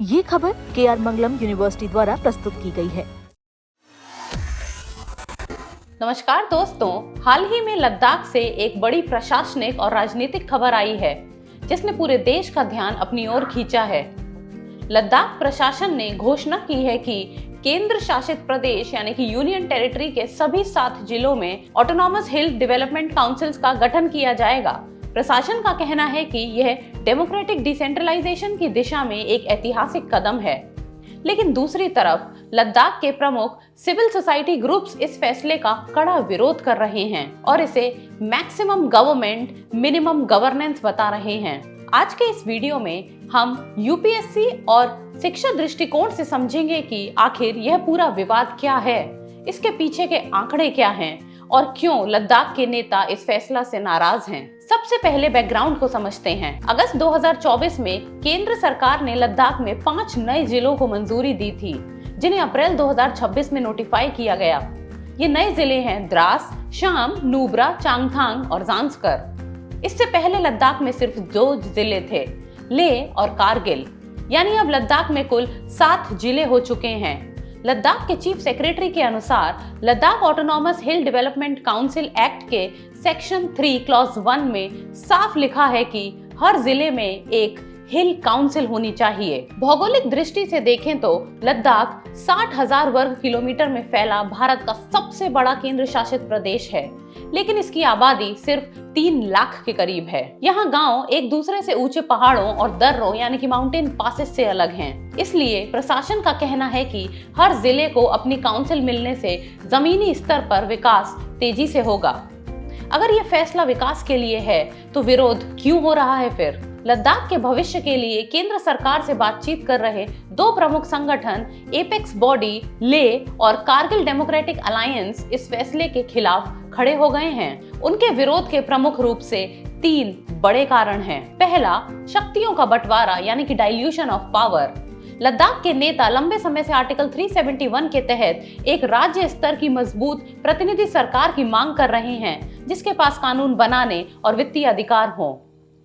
ये खबर KR मंगलम university द्वारा प्रस्तुत की गई है। नमस्कार दोस्तों, हाल ही में लद्दाख से एक बड़ी प्रशासनिक और राजनीतिक खबर आई है जिसने पूरे देश का ध्यान अपनी ओर खींचा है। लद्दाख प्रशासन ने घोषणा की है कि केंद्र शासित प्रदेश यानी कि यूनियन टेरिटरी के सभी 7 जिलों में ऑटोनॉमस हिल डेवलपमेंट काउंसिल्स का गठन किया जाएगा। प्रशासन का कहना है कि यह डेमोक्रेटिक डिसेंट्रलाइजेशन की दिशा में एक ऐतिहासिक कदम है। लेकिन दूसरी तरफ लद्दाख के प्रमुख सिविल सोसाइटी ग्रुप्स इस फैसले का कड़ा विरोध कर रहे हैं और इसे मैक्सिमम गवर्नमेंट मिनिमम गवर्नेंस बता रहे हैं। आज के इस वीडियो में हम यूपीएससी और शिक्षा दृष्टिकोण से समझेंगे कि आखिर यह पूरा विवाद क्या है, इसके पीछे के आंकड़े क्या हैं और क्यों लद्दाख के नेता इस फैसला से नाराज हैं। सबसे पहले बैकग्राउंड को समझते हैं। अगस्त 2024 में केंद्र सरकार ने लद्दाख में 5 नए जिलों को मंजूरी दी थी, जिन्हें अप्रैल 2026 में नोटिफाई किया गया। ये नए जिले हैं द्रास, शाम, नुब्रा, चांगथांग और जांस्कर। इससे पहले लद्दाख में सिर्फ 2 जिले थे, लेह और कारगिल। यानी अब लद्दाख में कुल 7 जिले हो चुके हैं। लद्दाख के चीफ सेक्रेटरी के अनुसार लद्दाख ऑटोनॉमस हिल डेवलपमेंट काउंसिल एक्ट के सेक्शन 3 क्लॉज 1 में साफ लिखा है कि हर जिले में एक हिल काउंसिल होनी चाहिए। भौगोलिक दृष्टि से देखें तो लद्दाख 60,000 वर्ग किलोमीटर में फैला भारत का सबसे बड़ा केंद्र शासित प्रदेश है, लेकिन इसकी आबादी सिर्फ 3 लाख के करीब है। यहाँ गांव एक दूसरे से ऊंचे पहाड़ों और दर्रों यानी कि माउंटेन पासेस से अलग हैं। इसलिए प्रशासन का कहना है कि हर जिले को अपनी काउंसिल मिलने से जमीनी स्तर पर विकास तेजी से होगा। अगर ये फैसला विकास के लिए है तो विरोध क्यों हो रहा है फिर? लद्दाख के भविष्य के लिए केंद्र सरकार से बातचीत कर रहे 2 प्रमुख संगठन एपेक्स बॉडी लेह और कारगिल डेमोक्रेटिक अलायंस इस फैसले के खिलाफ खड़े हो गए हैं। उनके विरोध के प्रमुख रूप से 3 बड़े कारण हैं। पहला, शक्तियों का बंटवारा यानी कि डाइल्यूशन ऑफ पावर। लद्दाख के नेता लंबे समय से आर्टिकल 371 के तहत एक राज्य स्तर की मजबूत प्रतिनिधि सरकार की मांग कर रहे हैं, जिसके पास कानून बनाने और वित्तीय अधिकार हो।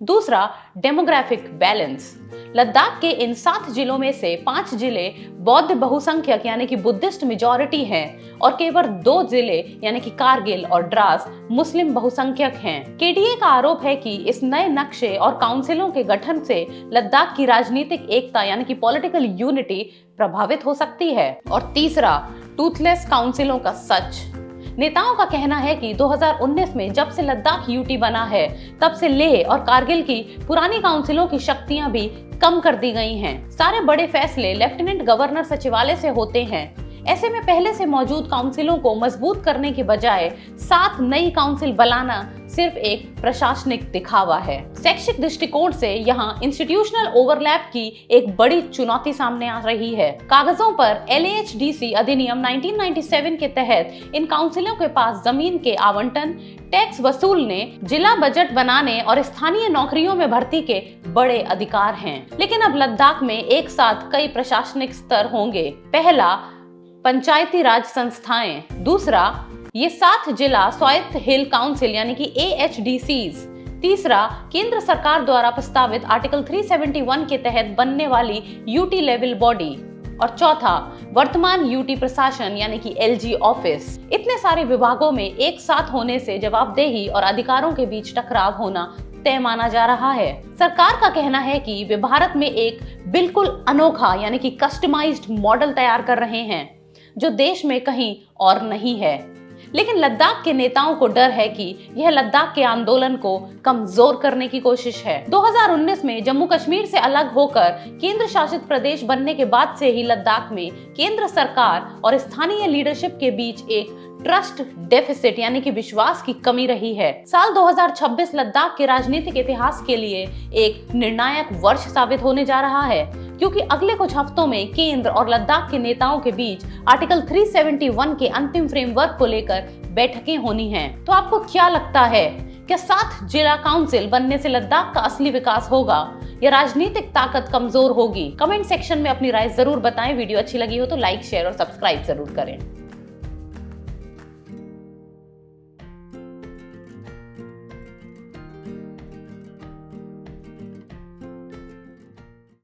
दूसरा, डेमोग्राफिक बैलेंस। लद्दाख के इन 7 जिलों में से 5 जिले बौद्ध बहुसंख्यक यानी कि बुद्धिस्ट मेजॉरिटी हैं और केवल 2 जिले यानी कि कारगिल और द्रास मुस्लिम बहुसंख्यक हैं। केडीए का आरोप है कि इस नए नक्शे और काउंसिलों के गठन से लद्दाख की राजनीतिक एकता यानी कि पॉलिटिकल यूनिटी प्रभावित हो सकती है। और तीसरा, टूथलेस काउंसिलों का सच। नेताओं का कहना है कि 2019 में जब से लद्दाख यूटी बना है, तब से लेह और कारगिल की पुरानी काउंसिलों की शक्तियां भी कम कर दी गई हैं। सारे बड़े फैसले लेफ्टिनेंट गवर्नर सचिवालय से होते हैं। ऐसे में पहले से मौजूद काउंसिलों को मजबूत करने के बजाय 7 नई काउंसिल बनाना सिर्फ एक प्रशासनिक दिखावा है। शैक्षिक दृष्टिकोण से यहाँ इंस्टीट्यूशनल ओवरलैप की एक बड़ी चुनौती सामने आ रही है। कागजों पर LAHDC अधिनियम 1997 के तहत इन काउंसिलों के पास जमीन के आवंटन, टैक्स वसूलने, जिला बजट बनाने और स्थानीय नौकरियों में भर्ती के बड़े अधिकार हैं। लेकिन अब लद्दाख में एक साथ कई प्रशासनिक स्तर होंगे। पहला, पंचायती राज संस्थाएं। दूसरा, ये 7 जिला स्वायत्त हिल काउंसिल यानी कि AHDCs। तीसरा, केंद्र सरकार द्वारा प्रस्तावित आर्टिकल 371 के तहत बनने वाली यूटी लेवल बॉडी। और चौथा, वर्तमान यूटी प्रशासन यानी कि LG ऑफिस। इतने सारे विभागों में एक साथ होने से जवाबदेही और अधिकारों के बीच टकराव होना तय माना जा रहा है। सरकार का कहना है कि वे भारत में एक बिल्कुल अनोखा यानी कि कस्टमाइज्ड मॉडल तैयार कर रहे हैं, जो देश में कहीं और नहीं है। लेकिन लद्दाख के नेताओं को डर है कि यह लद्दाख के आंदोलन को कमजोर करने की कोशिश है। 2019 में जम्मू कश्मीर से अलग होकर केंद्र शासित प्रदेश बनने के बाद से ही लद्दाख में केंद्र सरकार और स्थानीय लीडरशिप के बीच एक ट्रस्ट डेफिसिट यानी कि विश्वास की कमी रही है। साल 2026 लद्दाख के राजनीतिक इतिहास के लिए एक निर्णायक वर्ष साबित होने जा रहा है, क्योंकि अगले कुछ हफ्तों में केंद्र और लद्दाख के नेताओं के बीच आर्टिकल 371 के अंतिम फ्रेमवर्क को लेकर बैठकें होनी हैं। तो आपको क्या लगता है, क्या 7 जिला काउंसिल बनने से लद्दाख का असली विकास होगा या राजनीतिक ताकत कमजोर होगी? कमेंट सेक्शन में अपनी राय जरूर बताएं। वीडियो अच्छी लगी हो तो लाइक, शेयर और सब्सक्राइब जरूर करें।